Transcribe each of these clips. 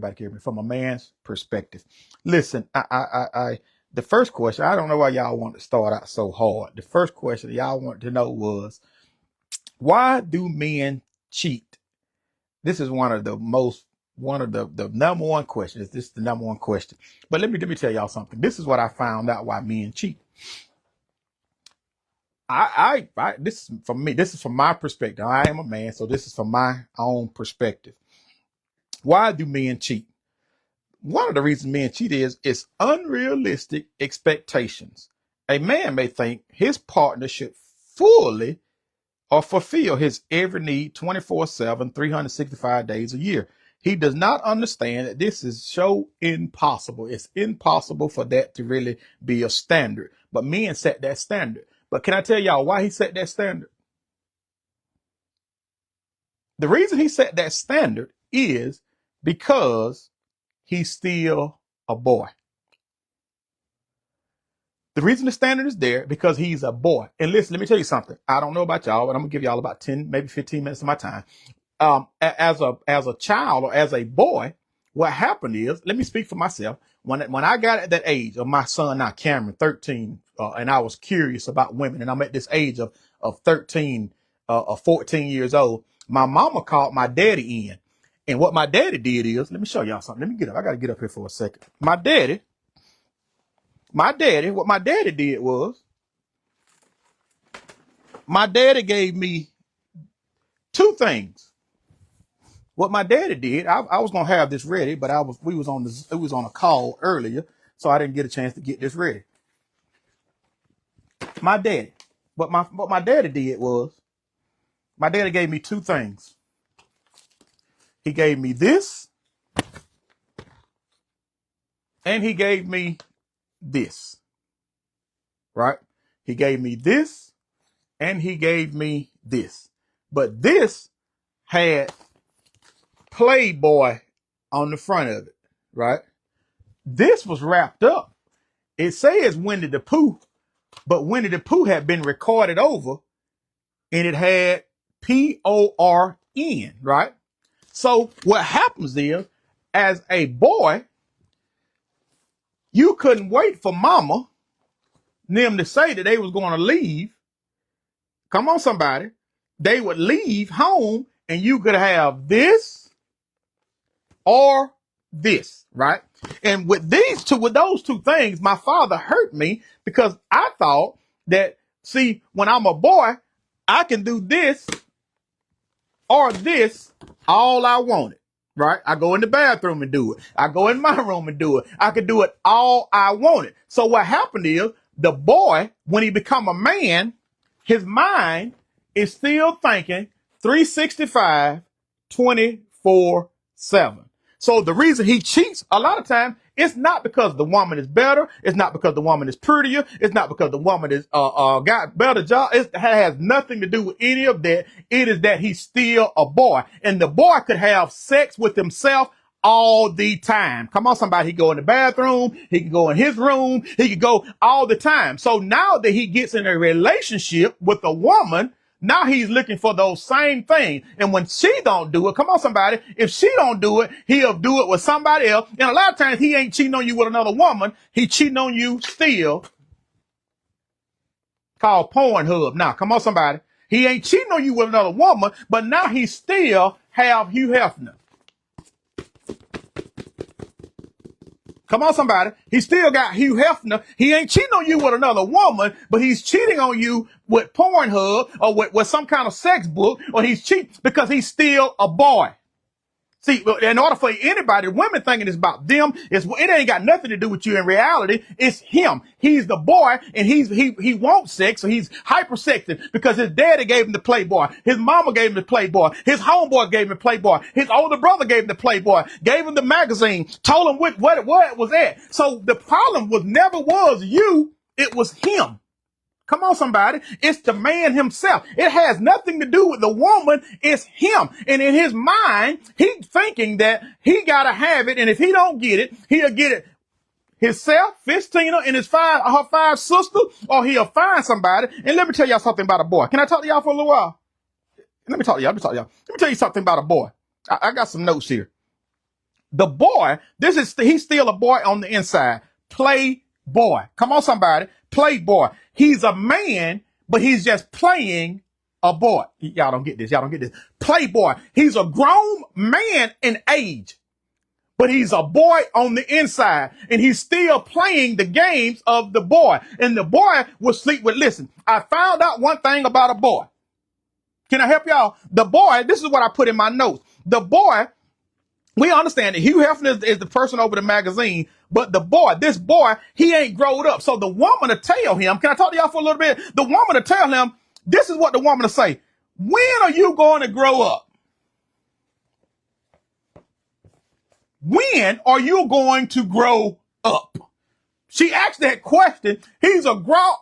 Back here from a man's perspective. Listen, the first question, I don't know why y'all want to start out so hard. The first question y'all want to know was, why do men cheat? This is one of the number one questions. This is the number one question. But let me tell y'all something. This is what I found out why men cheat. This is from me. This is from my perspective. I am a man, so this is from my own perspective. Why do men cheat? One of the reasons men cheat is unrealistic expectations. A man may think his partner should fully or fulfill his every need 24/7, 365 days a year. He does not understand that this is so impossible. It's impossible for that to really be a standard. But men set that standard. But can I tell y'all why he set that standard? The reason he set that standard is because he's still a boy. The reason the standard is there because he's a boy. And listen, let me tell you something. I don't know about y'all, but I'm gonna give y'all about 10, maybe 15 minutes of my time. As a child or as a boy, what happened is, let me speak for myself. When I got at that age of my son now, Cameron, 13, and I was curious about women, and I'm at this age of 13 or 14 years old, my mama called my daddy in. And what my daddy did is, let me show y'all something. Let me get up. I got to get up here for a second. What my daddy did was, my daddy gave me two things. What my daddy did, I was going to have this ready, but it was on a call earlier, so I didn't get a chance to get this ready. My daddy, what my daddy did was, my daddy gave me two things. He gave me this, and he gave me this, right? He gave me this, and he gave me this. But this had Playboy on the front of it, right? This was wrapped up. It says Winnie the Pooh, but Winnie the Pooh had been recorded over, and it had PORN, right? So what happens is, as a boy, you couldn't wait for mama them to say that they was going to leave. Come on, somebody. They would leave home and you could have this or this, right? And with those two things, my father hurt me because I thought that, see, when I'm a boy, I can do this or this all I wanted. Right? I go in the bathroom and do it. I go in my room and do it. I could do it all I wanted. So what happened is, the boy, when he become a man, his mind is still thinking 365, 24/7. So the reason he cheats a lot of times, it's not because the woman is better. It's not because the woman is prettier. It's not because the woman is got better job. It has nothing to do with any of that. It is that he's still a boy, and the boy could have sex with himself all the time. Come on, somebody. He go in the bathroom. He can go in his room. He can go all the time. So now that he gets in a relationship with a woman, now he's looking for those same things. And when she don't do it, come on, somebody, if she don't do it, he'll do it with somebody else. And a lot of times he ain't cheating on you with another woman. He cheating on you still. Called Pornhub. Now, come on, somebody. He ain't cheating on you with another woman, but now he still have Hugh Hefner. Come on, somebody. He still got Hugh Hefner. He ain't cheating on you with another woman, but he's cheating on you with Pornhub or with some kind of sex book, or he's cheating because he's still a boy. See, in order for anybody, women thinking it's about them, it ain't got nothing to do with you in reality. It's him. He's the boy, and he wants sex, so he's hypersexing because his daddy gave him the Playboy. His mama gave him the Playboy. His homeboy gave him the Playboy. His older brother gave him the Playboy, gave him the magazine, told him what it was at. So the problem never was you, it was him. Come on, somebody. It's the man himself. It has nothing to do with the woman. It's him. And in his mind, he's thinking that he got to have it. And if he don't get it, he'll get it himself, Fistina, and her five sisters, or he'll find somebody. And let me tell y'all something about a boy. Can I talk to y'all for a little while? Let me tell you something about a boy. I got some notes here. The boy, he's still a boy on the inside. Playboy. Come on, somebody. Playboy. He's a man, but he's just playing a boy. Y'all don't get this. Y'all don't get this. Playboy. He's a grown man in age, but he's a boy on the inside, and he's still playing the games of the boy. And the boy will sleep with, listen, I found out one thing about a boy. Can I help y'all? The boy, this is what I put in my notes. The boy, we understand that Hugh Hefner is the person over the magazine, but the boy, this boy, he ain't grown up. So the woman to tell him, can I talk to y'all for a little bit? The woman to tell him, this is what the woman to say. When are you going to grow up? When are you going to grow up? She asked that question. He's a grown,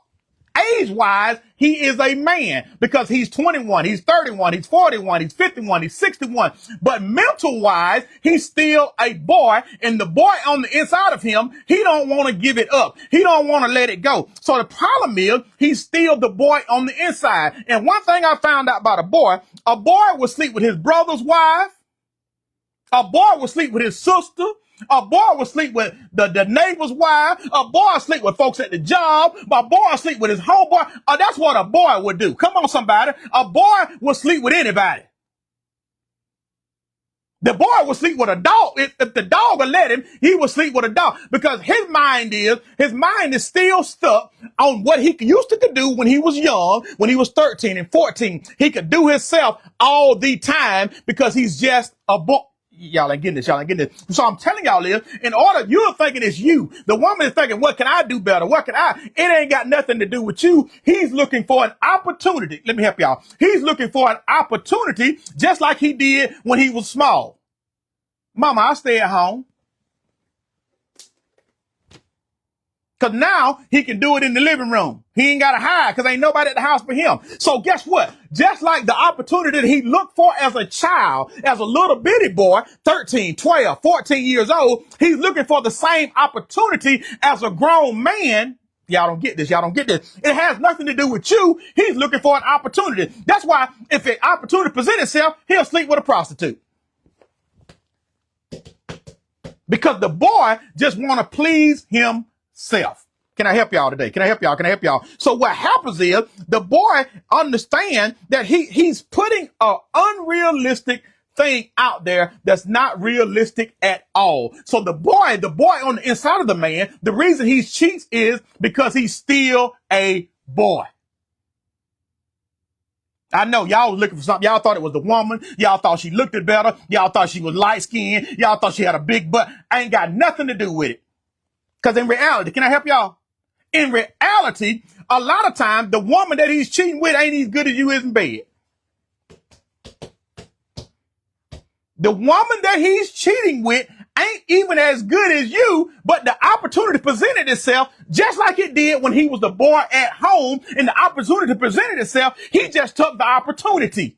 age-wise, he is a man because he's 21, he's 31, he's 41, he's 51, he's 61. But mental-wise, he's still a boy, and the boy on the inside of him, he don't want to give it up. He don't want to let it go. So the problem is, he's still the boy on the inside. And one thing I found out about a boy will sleep with his brother's wife. A boy will sleep with his sister. A boy will sleep with the neighbor's wife. A boy will sleep with folks at the job. A boy will sleep with his homeboy. That's what a boy would do. Come on, somebody. A boy will sleep with anybody. The boy will sleep with a dog. If the dog will let him, he will sleep with a dog because his mind is still stuck on what he used to do when he was young, when he was 13 and 14. He could do himself all the time because he's just a boy. Y'all ain't getting this. Y'all ain't getting this. So I'm telling y'all this, you're thinking it's you. The woman is thinking, what can I do better? It ain't got nothing to do with you. He's looking for an opportunity. Let me help y'all. He's looking for an opportunity just like he did when he was small. Mama, I stay at home. Because now he can do it in the living room. He ain't got to hide because ain't nobody at the house but him. So guess what? Just like the opportunity that he looked for as a child, as a little bitty boy, 13, 12, 14 years old, he's looking for the same opportunity as a grown man. Y'all don't get this. Y'all don't get this. It has nothing to do with you. He's looking for an opportunity. That's why if an opportunity presents itself, he'll sleep with a prostitute. Because the boy just want to please himself. Can I help y'all today? Can I help y'all? So what happens is the boy understands that he's putting an unrealistic thing out there that's not realistic at all. So the boy on the inside of the man, the reason he cheats is because he's still a boy. I know y'all was looking for something. Y'all thought it was the woman. Y'all thought she looked it better. Y'all thought she was light skinned. Y'all thought she had a big butt. I ain't got nothing to do with it. Because in reality, can I help y'all? In reality, a lot of times, the woman that he's cheating with ain't as good as you is in bed. The woman that he's cheating with ain't even as good as you, but the opportunity presented itself just like it did when he was the boy at home, and the opportunity presented itself, he just took the opportunity.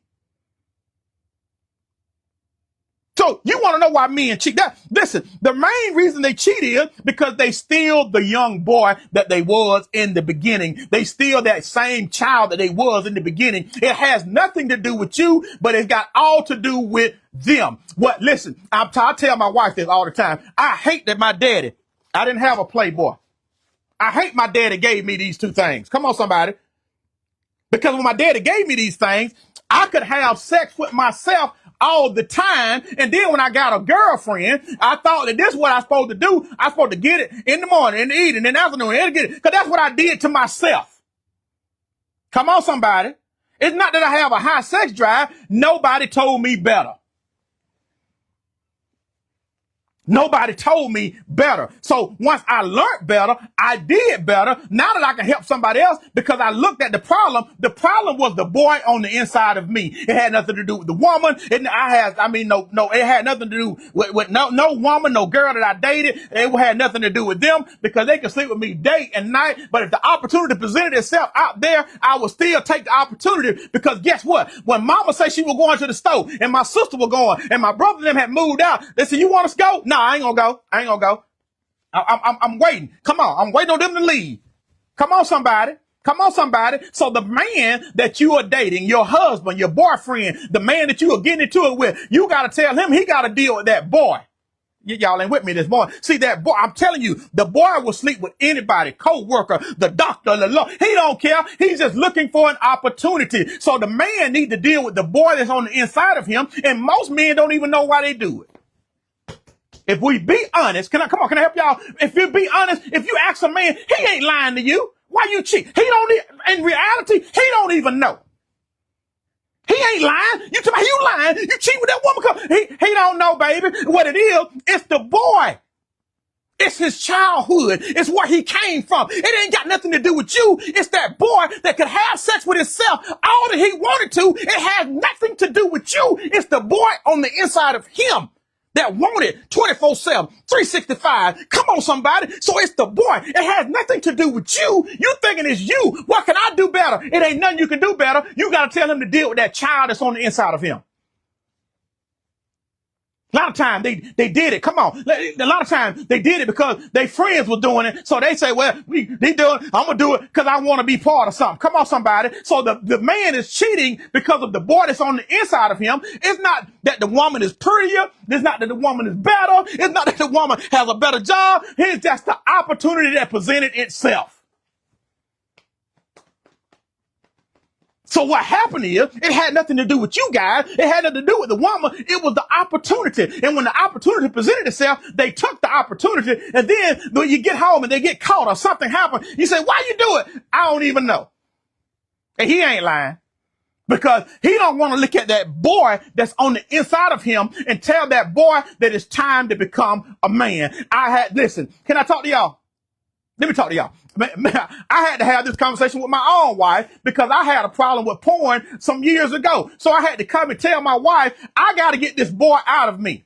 So you want to know why men cheat? Listen, the main reason they cheat is because they steal the young boy that they was in the beginning. They steal that same child that they was in the beginning. It has nothing to do with you, but it's got all to do with them. Listen, I tell my wife this all the time. I hate that my daddy, I didn't have a Playboy. I hate my daddy gave me these two things. Come on, somebody. Because when my daddy gave me these things, I could have sex with myself all the time. And then when I got a girlfriend, I thought that this is what I'm supposed to do. I'm supposed to get it in the morning, in the evening, in the afternoon, and get it. Because that's what I did to myself. Come on, somebody. It's not that I have a high sex drive. Nobody told me better. Nobody told me better. So once I learned better, I did better. Now that I can help somebody else because I looked at the problem was the boy on the inside of me. It had nothing to do with the woman. It had nothing to do with no woman, no girl that I dated. It had nothing to do with them because they could sleep with me day and night. But if the opportunity presented itself out there, I would still take the opportunity because guess what? When mama said she was going to the store and my sister was going and my brother and them had moved out, they said, you want us to go? No, I ain't gonna go. I'm waiting. Come on. I'm waiting on them to leave. Come on, somebody. So the man that you are dating, your husband, your boyfriend, the man that you are getting into it with, you got to tell him he got to deal with that boy. Y'all ain't with me this morning. See that boy, I'm telling you, the boy will sleep with anybody, co-worker, the doctor, the law. He don't care. He's just looking for an opportunity. So the man need to deal with the boy that's on the inside of him. And most men don't even know why they do it. If we be honest, can I help y'all? If you be honest, if you ask a man, he ain't lying to you. Why you cheat? He don't, in reality, he don't even know. He ain't lying. You tell me you lying. You cheat with that woman. He don't know, baby. What it is, it's the boy. It's his childhood. It's where he came from. It ain't got nothing to do with you. It's that boy that could have sex with himself all that he wanted to. It has nothing to do with you. It's the boy on the inside of him that wanted 24/7, 365. Come on, somebody. So it's the boy. It has nothing to do with you. You thinking it's you. What can I do better? It ain't nothing you can do better. You got to tell him to deal with that child that's on the inside of him. A lot of times they did it. Come on. A lot of times they did it because their friends were doing it. So they say, well, they do it. I'm going to do it because I want to be part of something. Come on, somebody. So the man is cheating because of the boy that's on the inside of him. It's not that the woman is prettier. It's not that the woman is better. It's not that the woman has a better job. It's just the opportunity that presented itself. So what happened is, it had nothing to do with you guys. It had nothing to do with the woman. It was the opportunity. And when the opportunity presented itself, they took the opportunity. And then when you get home and they get caught or something happened, you say, why you do it? I don't even know. And he ain't lying. Because he don't want to look at that boy that's on the inside of him and tell that boy that it's time to become a man. Listen, can I talk to y'all? Let me talk to y'all. I had to have this conversation with my own wife because I had a problem with porn some years ago. So I had to come and tell my wife, I got to get this boy out of me.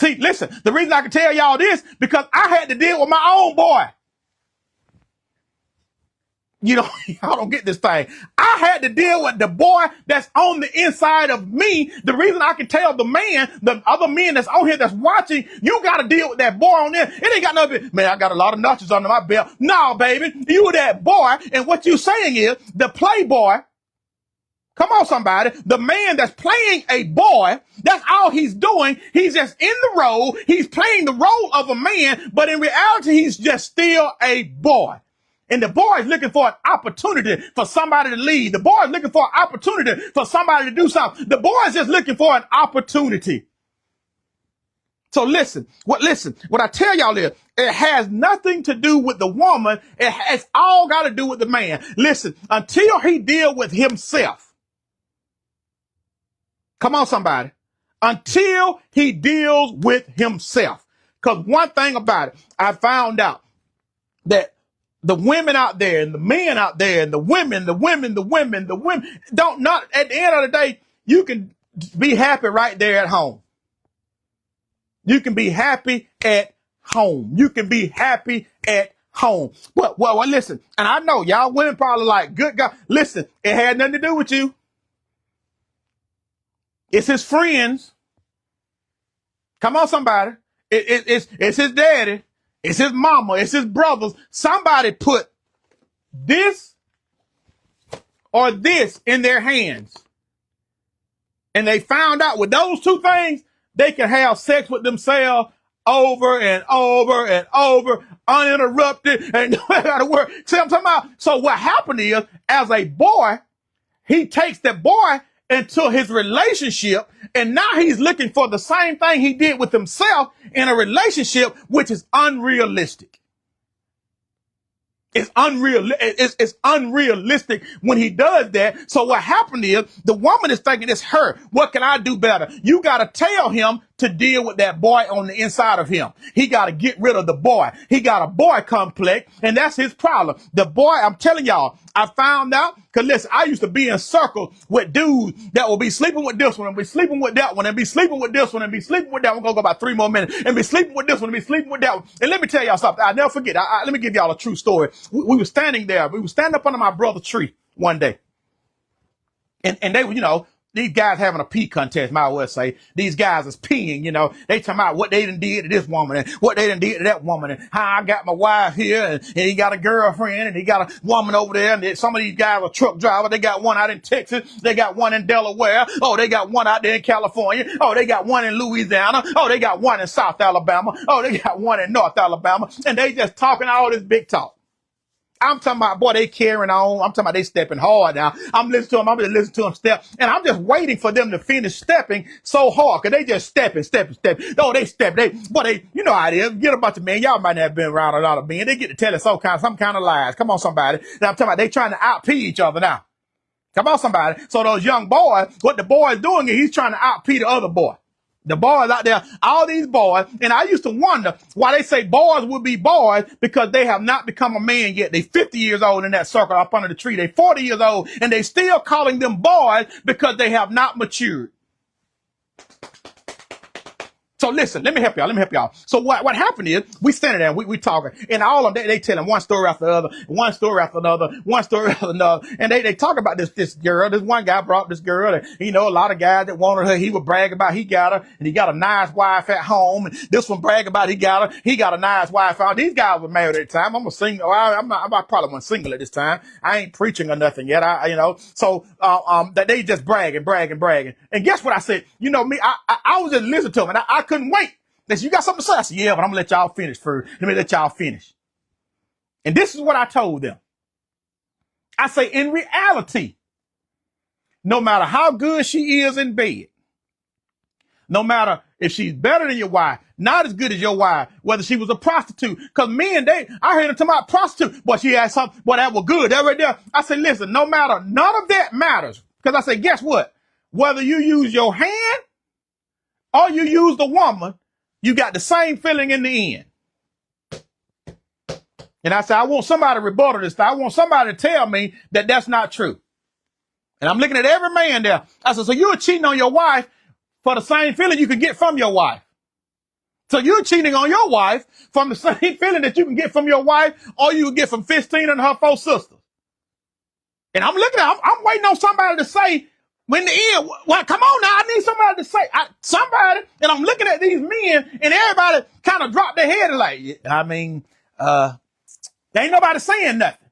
See, listen, the reason I can tell y'all this, because I had to deal with my own boy. You know, y'all don't get this thing. I had to deal with the boy that's on the inside of me. The reason I can tell the other men that's on here that's watching, you got to deal with that boy on there. It ain't got nothing. Man, I got a lot of notches under my belt. No, baby, you that boy. And what you saying is the playboy. Come on, somebody. The man that's playing a boy, that's all he's doing. He's just in the role. He's playing the role of a man, but in reality, he's just still a boy. And the boy is looking for an opportunity for somebody to lead. The boy is looking for an opportunity for somebody to do something. The boy is just looking for an opportunity. So listen, what I tell y'all is, it has nothing to do with the woman. It's all got to do with the man. Listen, until he deal with himself. Come on, somebody. Until he deals with himself. Because one thing about it, I found out that the women out there and the men out there and the women don't not at the end of the day, you can be happy right there at home. You can be happy at home. You can be happy at home. Well, listen, and I know y'all women probably like, good God, listen, it had nothing to do with you. It's his friends. Come on, somebody. It's his daddy. It's his mama. It's his brothers. Somebody put this or this in their hands. And they found out with those two things, they can have sex with themselves over and over and over, uninterrupted, and no matter where. See what I'm talking about? So what happened is, as a boy, he takes that boy into his relationship, and now he's looking for the same thing he did with himself in a relationship, which is unrealistic. It's unrealistic when he does that. So what happened is, the woman is thinking it's her. What can I do better? You got to tell him to deal with that boy on the inside of him. He got to get rid of the boy. He got a boy complex, and that's his problem. The boy, I'm telling y'all, I found out, because listen, I used to be in circles with dudes that will be sleeping with this one, and be sleeping with that one, and be sleeping with this one, and be sleeping with that one. I'm going to go about 3 more minutes, and be sleeping with this one, and be sleeping with that one. And let me tell y'all something. I'll never forget. Let me give y'all a true story. We were standing there. We were standing up under my brother's tree one day. And they were, these guys having a pee contest, might well say. These guys is peeing, you know. They talking about what they done did to this woman and what they done did to that woman and how I got my wife here and he got a girlfriend and he got a woman over there and some of these guys are truck drivers. They got one out in Texas. They got one in Delaware. Oh, they got one out there in California. Oh, they got one in Louisiana. Oh, they got one in South Alabama. Oh, they got one in North Alabama. And they just talking all this big talk. I'm talking about, boy, they carrying on. I'm talking about they stepping hard now. I'm listening to them. I'm going to listen to them step. And I'm just waiting for them to finish stepping so hard. Cause they just stepping. Oh, they step. You know how it is. Get a bunch of men. Y'all might not have been around a lot of men. They get to tell us some kind of lies. Come on, somebody. Now I'm talking about they trying to outpee each other now. Come on, somebody. So those young boys, what the boy is doing is he's trying to outpee the other boy. The boys out there, all these boys, and I used to wonder why they say boys would be boys because they have not become a man yet. They 50 years old in that circle up under the tree. They 40 years old, and they still calling them boys because they have not matured. So listen, let me help y'all. So what happened is we standing there, we talking, and all of them, they telling one story after the other, one story after another, and they talk about this girl. This one guy brought this girl, and you know, a lot of guys that wanted her, he would brag about he got her, and he got a nice wife at home, and this one brag about he got a nice wife out. These guys were married at the time. I'm a single, I probably wasn't single at this time. I ain't preaching or nothing yet, that they just bragging. And guess what I said? You know me, I was just listening to them, and I couldn't wait. They said, you got something to say? I said, yeah, but I'm going to let y'all finish first. Let me let y'all finish. And this is what I told them. I say, in reality, no matter how good she is in bed, no matter if she's better than your wife, not as good as your wife, whether she was a prostitute, because men, I heard them talking about prostitute, but she had something, boy, that was good, that right there. I said, listen, no matter, none of that matters. Because I said, guess what? Whether you use your hand or you use the woman, you got the same feeling in the end. And I said, I want somebody to rebuttal this. I want somebody to tell me that that's not true. And I'm looking at every man there. I said, so you're cheating on your wife for the same feeling you can get from your wife. So you're cheating on your wife from the same feeling that you can get from your wife or you can get from 15 and her 4 sisters. And I'm looking at, I'm waiting on somebody to say, when the end, well, come on now, I need somebody to say, somebody, and I'm looking at these men, and everybody kind of dropped their head and like, there ain't nobody saying nothing.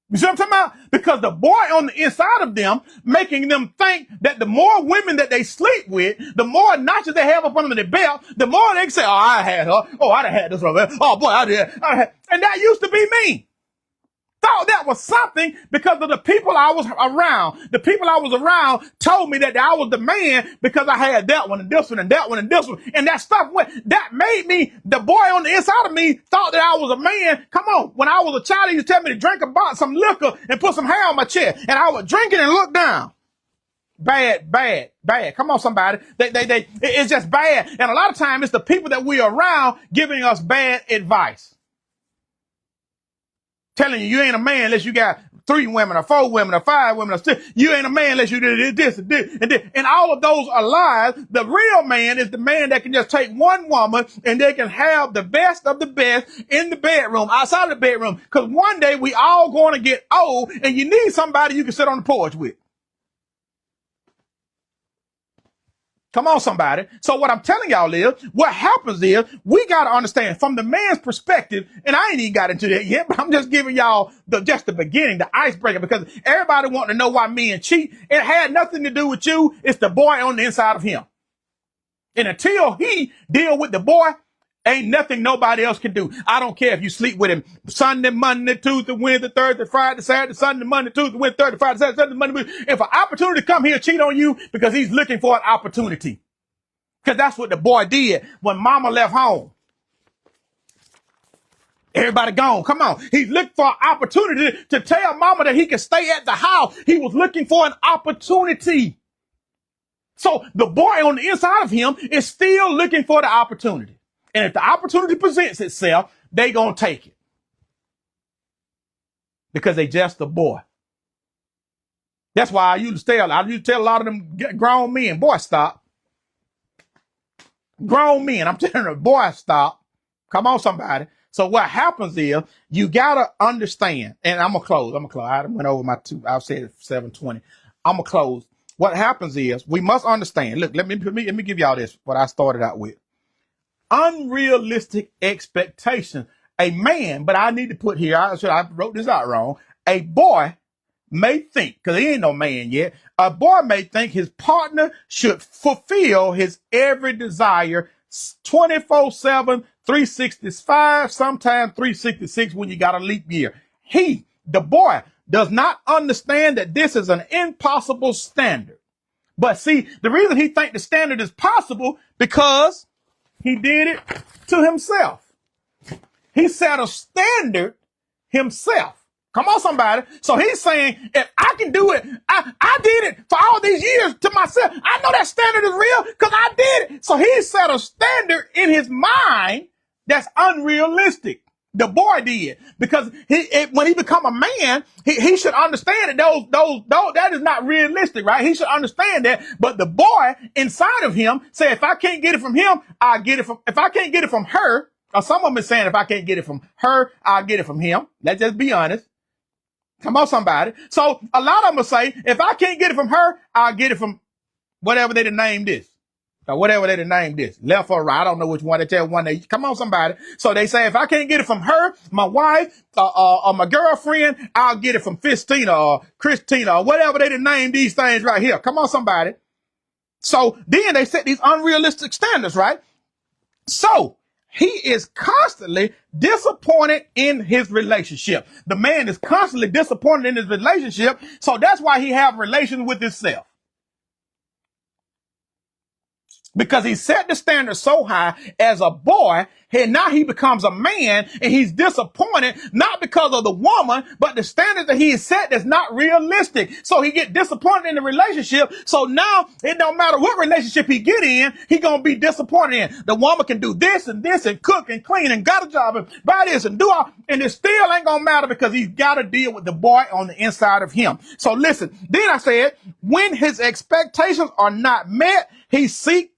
You see what I'm talking about? Because the boy on the inside of them, making them think that the more women that they sleep with, the more notches they have up under their belt, the more they can say, oh, I had her. Oh, I done had this over there. Oh, boy, I did. And that used to be me. Thought that was something because of the people I was around. The people I was around told me that I was the man because I had that one and this one and that one and this one. And that stuff that made me, the boy on the inside of me thought that I was a man. Come on. When I was a child, he used to tell me to drink about some liquor and put some hair on my chest. And I would drink it and look down. Bad. Come on, somebody. It's just bad. And a lot of times it's the people that we are around giving us bad advice. Telling you ain't a man unless you got 3 women or 4 women or 5 women or 6. You ain't a man unless you did this and this and this. And all of those are lies. The real man is the man that can just take one woman and they can have the best of the best in the bedroom, outside of the bedroom. Because one day we all going to get old and you need somebody you can sit on the porch with. Come on, somebody. So what I'm telling y'all is, what happens is, we got to understand from the man's perspective, and I ain't even got into that yet, but I'm just giving y'all just the beginning, the icebreaker, because everybody want to know why men cheat. It had nothing to do with you. It's the boy on the inside of him. And until he deal with the boy, ain't nothing nobody else can do. I don't care if you sleep with him Sunday, Monday, Tuesday, Wednesday, Thursday, Friday, Saturday, Sunday, Monday, Tuesday, Wednesday, Thursday, Friday, Saturday, Sunday, Monday. If an opportunity come here, cheat on you because he's looking for an opportunity. Because that's what the boy did when mama left home. Everybody gone. Come on. He's looking for an opportunity to tell mama that he can stay at the house. He was looking for an opportunity. So the boy on the inside of him is still looking for the opportunity. And if the opportunity presents itself, they gonna take it. Because they just a boy. That's why I used to tell a lot of them grown men, boy, stop. Grown men, I'm telling them, boy, stop. Come on, somebody. So what happens is, you gotta understand, and I'm gonna close. I went over my 2, I've said 7:20. I'm gonna close. what happens is we must understand. Look, let me give y'all this, what I started out with. Unrealistic expectations. A man, but I need to put here, I wrote this out wrong. A boy may think, because he ain't no man yet, a boy may think his partner should fulfill his every desire 24/7, 365, sometimes 366 when you got a leap year. He, the boy, does not understand that this is an impossible standard. But see, the reason he think the standard is possible because he did it to himself. He set a standard himself. Come on, somebody. So he's saying, if I can do it, I did it for all these years to myself. I know that standard is real because I did it. So he set a standard in his mind that's unrealistic. The boy did, because when he become a man, he should understand that that is not realistic, right? He should understand that. But the boy inside of him say, if I can't get it from him, I'll get it from, if I can't get it from her, or some of them is saying, if I can't get it from her, I'll get it from him. Let's just be honest. Come on, somebody. So a lot of them will say, if I can't get it from her, I'll get it from whatever they named this. Or whatever they named this. Left or right. I don't know which one. They tell one. Come on, somebody. So they say, if I can't get it from her, my wife, or my girlfriend, I'll get it from Fistina or Christina or whatever they named these things right here. Come on, somebody. So then they set these unrealistic standards, right? So he is constantly disappointed in his relationship. The man is constantly disappointed in his relationship. So that's why he have relations with himself. Because he set the standard so high as a boy, and now he becomes a man, and he's disappointed, not because of the woman, but the standard that he has set that's not realistic. So he get disappointed in the relationship. So now it don't matter what relationship he get in, he gonna be disappointed in. The woman can do this and cook and clean and got a job and buy this and do all, and it still ain't gonna matter because he's got to deal with the boy on the inside of him. So listen, then I said, when his expectations are not met, he seeks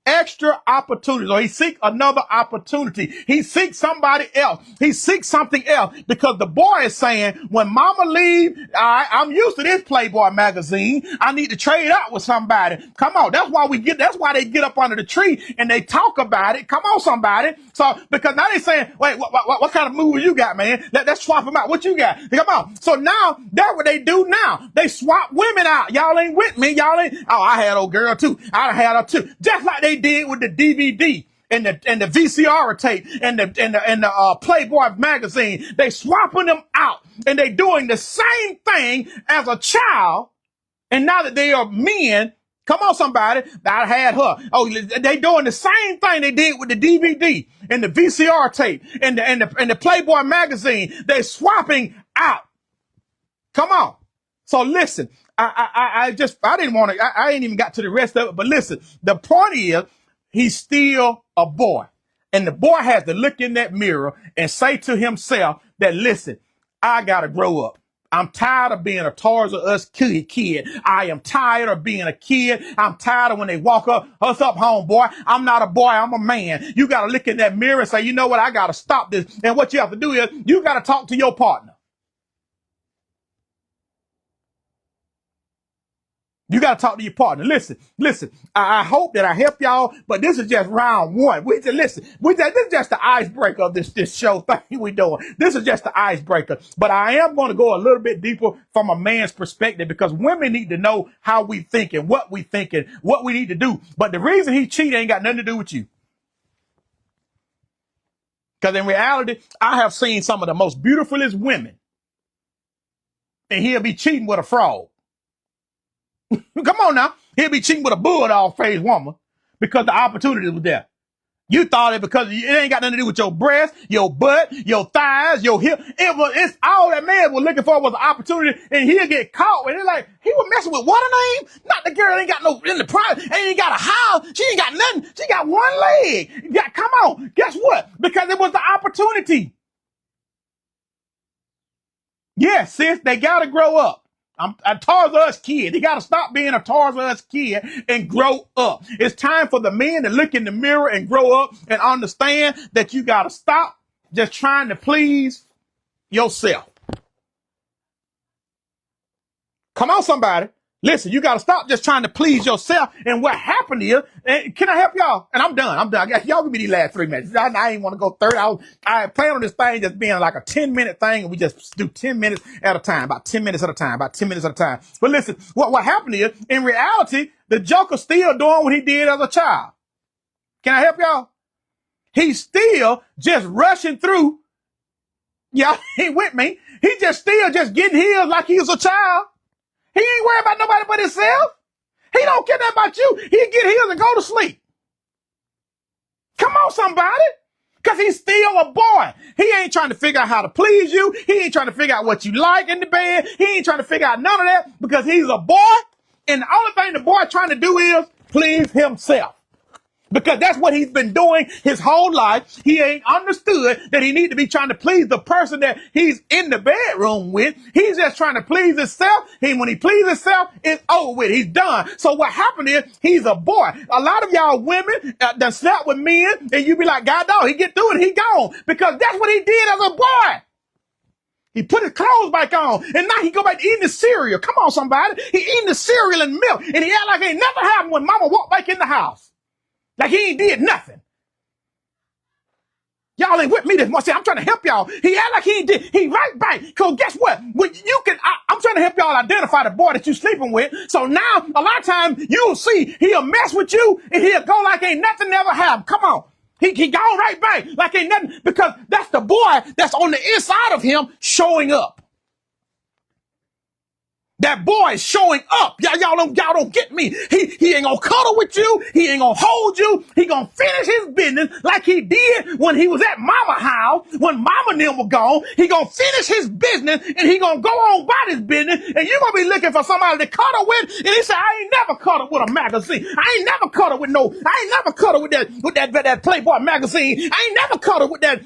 extra opportunities, or he seeks another opportunity. He seeks somebody else. He seeks something else, because the boy is saying, when mama leave, I'm used to this Playboy magazine. I need to trade out with somebody. Come on. That's why that's why they get up under the tree and they talk about it. Come on, somebody. So, because now they're saying, wait, what kind of movie you got, man? Let's swap them out. What you got? Come on. So now that's what they do now. They swap women out. Y'all ain't with me. Y'all ain't. Oh, I had old girl too. I had her too. Just like they did with the DVD and the VCR tape and the Playboy magazine. They swapping them out, and they doing the same thing as a child. And now that they are men, come on, somebody, I had her. Oh, they doing the same thing they did with the DVD and the VCR tape and the Playboy magazine. They swapping out. Come on. So listen, I didn't want to, I ain't even got to the rest of it, but listen, the point is, he's still a boy. And the boy has to look in that mirror and say to himself that, listen, I got to grow up. I'm tired of being a Toys R Us kid. I am tired of being a kid. I'm tired of when they walk up, us up home, boy. I'm not a boy. I'm a man. You got to look in that mirror and say, you know what? I got to stop this. And what you have to do is you got to talk to your partner. You got to talk to your partner. Listen. I hope that I help y'all, but this is just round one. This is just the icebreaker of this show thing we doing. This is just the icebreaker. But I am going to go a little bit deeper from a man's perspective, because women need to know how we think and what we think and what we need to do. But the reason he cheated ain't got nothing to do with you. Because in reality, I have seen some of the most beautifulest women, and he'll be cheating with a frog. Come on now. He'll be cheating with a bulldog-faced woman because the opportunity was there. You thought it because it ain't got nothing to do with your breast, your butt, your thighs, your hip. It's all that man was looking for was an opportunity, and he'll get caught. And it's like, he was messing with what her name? Not the girl that ain't got no in the private, ain't got a house. She ain't got nothing. She got one leg. Yeah, come on. Guess what? Because it was the opportunity. Yes, sis, they gotta grow up. I'm a Toys R Us kid. You got to stop being a Toys R Us kid and grow up. It's time for the men to look in the mirror and grow up and understand that you got to stop just trying to please yourself. Come on, somebody. Listen, you got to stop just trying to please yourself. And what happened is, and can I help y'all? And I'm done. I'm done. Y'all give me these last 3 minutes. I ain't want to go 30. I plan on this thing just being like a 10-minute thing, and we just do 10 minutes at a time, about 10 minutes at a time, about 10 minutes at a time. But listen, what happened is, in reality, the Joker's still doing what he did as a child. Can I help y'all? He's still just rushing through. Y'all ain't with me. He just still just getting healed like he was a child. He ain't worried about nobody but himself. He don't care nothing about you. He get healed and go to sleep. Come on, somebody. Because he's still a boy. He ain't trying to figure out how to please you. He ain't trying to figure out what you like in the bed. He ain't trying to figure out none of that because he's a boy. And the only thing the boy trying to do is please himself. Because that's what he's been doing his whole life. He ain't understood that he need to be trying to please the person that he's in the bedroom with. He's just trying to please himself. When he pleases himself, it's over with. He's done. So what happened is he's a boy. A lot of y'all women that slept with men, and you be like, God, dog, he get through it, he gone. Because that's what he did as a boy. He put his clothes back on, and now he go back to eating the cereal. Come on, somebody. He eating the cereal and milk, and he act like ain't nothing happened when mama walked back in the house. Like he ain't did nothing. Y'all ain't with me this much. I'm trying to help y'all. He act like he ain't did. He right back. Cause guess what? When you can, I'm trying to help y'all identify the boy that you sleeping with. So now, a lot of times you'll see he'll mess with you and he'll go like ain't nothing ever happened. Come on. He gone right back like ain't nothing, because that's the boy that's on the inside of him showing up. That boy is showing up. Y'all don't get me. He ain't gonna cuddle with you. He ain't gonna hold you. He gonna finish his business like he did when he was at mama house, when mama and them were gone. He gonna finish his business and he gonna go on about his business, and you gonna be looking for somebody to cuddle with, and he say, I ain't never cuddled with a magazine. I ain't never cuddled with that Playboy magazine. I ain't never cuddled with that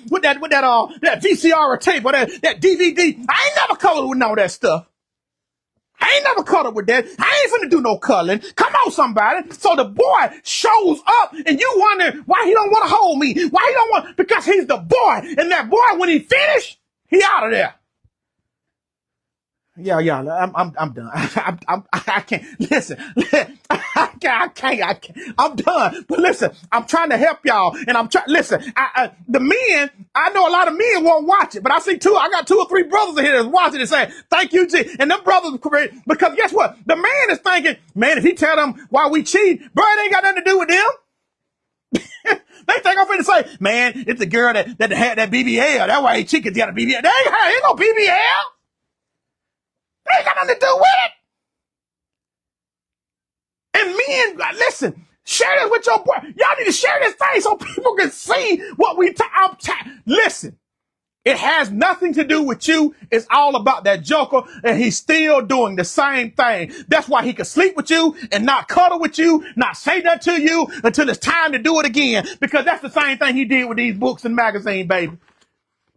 VCR tape or that DVD. I ain't never cuddled with none of that stuff. I ain't never cuddled with that. I ain't finna do no cuddling. Come on, somebody. So the boy shows up, and you wonder why he don't want to hold me. Why he don't want? Because he's the boy, and that boy, when he finish, he out of there. Yeah, I'm done. I can't listen. I can't. I'm done. But listen, I'm trying to help y'all, and I'm trying. Listen, the men. I know a lot of men won't watch it, but I got 2 or 3 brothers in here that's watching it saying, "Thank you, G." And them brothers, because guess what? The man is thinking, man, if he tell them why we cheat, bro, it ain't got nothing to do with them. They think I'm finna say, man, it's the girl that had that BBL. That's why he cheat, 'cause he got a BBL. They ain't no BBL. They ain't got nothing to do with it. And men, listen, share this with your boy. Y'all need to share this thing so people can see what we listen, it has nothing to do with you. It's all about that Joker, and he's still doing the same thing. That's why he can sleep with you and not cuddle with you, not say that to you until it's time to do it again. Because that's the same thing he did with these books and magazines, baby.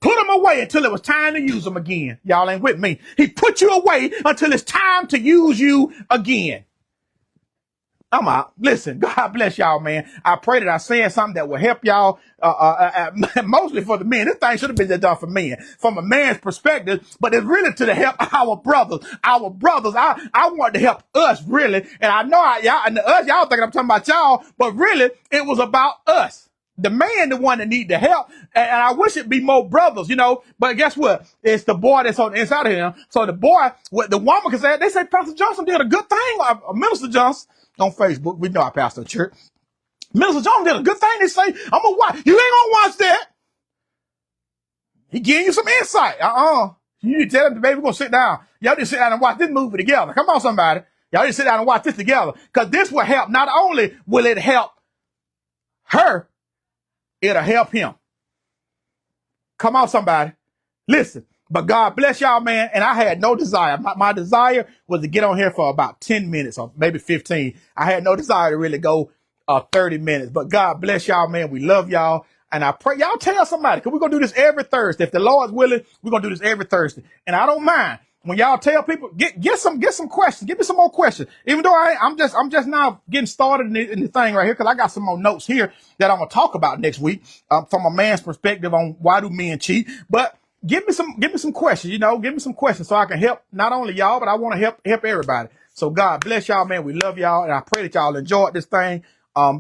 Put them away until it was time to use them again. Y'all ain't with me. He put you away until it's time to use you again. I'm out. Listen, God bless y'all, man. I pray that I said something that will help y'all, mostly for the men. This thing should have been done for men, from a man's perspective, but it's really to help our brothers. Our brothers, I want to help us, really. And I know y'all think I'm talking about y'all, but really, it was about us. The man, the one that need the help. And I wish it'd be more brothers, but guess what? It's the boy that's on the inside of him. So the boy, what the woman can say, they say Pastor Johnson did a good thing, Minister Johnson on Facebook. We know our pastor at church. Minister Johnson did a good thing. They say, I'm gonna watch. You ain't gonna watch that. He giving you some insight. You need to tell him, baby, we're gonna sit down. Y'all need to sit down and watch this movie together. Come on, somebody. Y'all need to sit down and watch this together. Cause this will help. Not only will it help her, it'll help him. Come on, somebody. Listen, but God bless y'all, man. And I had no desire. My desire was to get on here for about 10 minutes or maybe 15. I had no desire to really go 30 minutes. But God bless y'all, man. We love y'all. And I pray y'all tell somebody, because we're going to do this every Thursday. If the Lord's willing, we're going to do this every Thursday. And I don't mind. When y'all tell people, get some questions. Give me some more questions. Even though I'm just now getting started in the thing right here, because I got some more notes here that I'm gonna talk about next week from a man's perspective on why do men cheat. But give me some questions. Give me some questions so I can help not only y'all, but I want to help everybody. So God bless y'all, man. We love y'all. And I pray that y'all enjoyed this thing.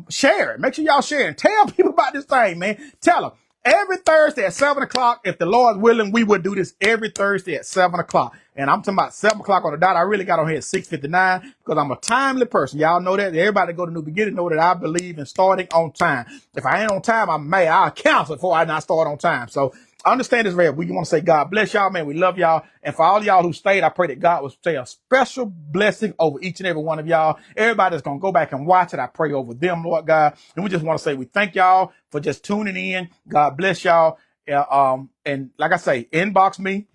Share it. Make sure y'all share it. Tell people about this thing, man. Tell them. Every Thursday at 7 o'clock, if the Lord's willing, we will do this every Thursday at 7 o'clock. And I'm talking about 7 o'clock on the dot. I really got on here at 6:59 because I'm a timely person. Y'all know that. Everybody go to New Beginning know that I believe in starting on time. If I ain't on time, I'm mad. I'll cancel before I not start on time. So understand this, man. We want to say God bless y'all, man. We love y'all. And for all y'all who stayed, I pray that God will say a special blessing over each and every one of y'all. Everybody that's going to go back and watch it, I pray over them, Lord God. And we just want to say we thank y'all for just tuning in. God bless y'all. And like I say, inbox me.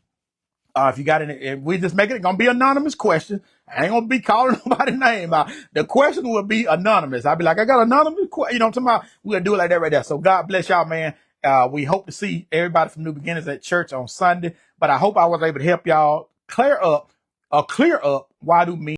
If you got any, we just make it gonna be anonymous question. I ain't gonna be calling nobody's name out. The question will be anonymous. I'll be like, I got anonymous question. You know what I'm talking about? We're gonna do it like that right there. So God bless y'all, man. We hope to see everybody from New Beginnings at church on Sunday. But I hope I was able to help y'all clear up why do men